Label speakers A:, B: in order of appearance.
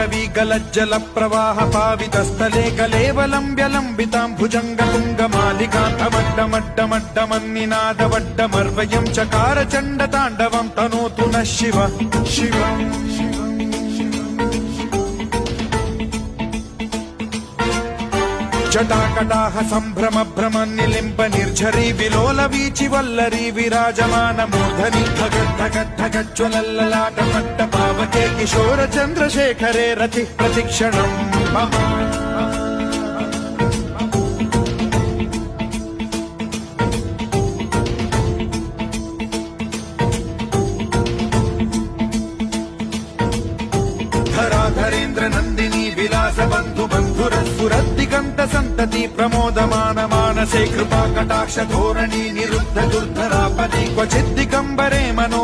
A: गलज्जल प्रवाह पावितस्थले कलेवलम्ब्यलम्बितां भुजङ्गतुङ्गमालिकान्तमड्डमड्डमड्डमन्निनादवड्डमर्वयं चकार चण्डताण्डवं तनोतु नः शिव शिव जटाकटाह सम्भ्रम भ्रम निलिम्ब निर्झरी विलोल वीचि वल्लरी विराजमान मूर्धनि धगद्धगद्धगज्ज्वलल्ललाट पट्ट पावके किशोर चन्द्रशेखरे रतिः प्रतिक्षणम् मम धराधरेन्द्र नन्दिनी विलास बन्धु बन्धुरस्फुरद्दिगन्त सन्तति प्रमोदमान मानसे कृपा कटाक्ष धोरणी निरुद्ध दुर्धरापदि क्वचिद् दिगम्बरे मनो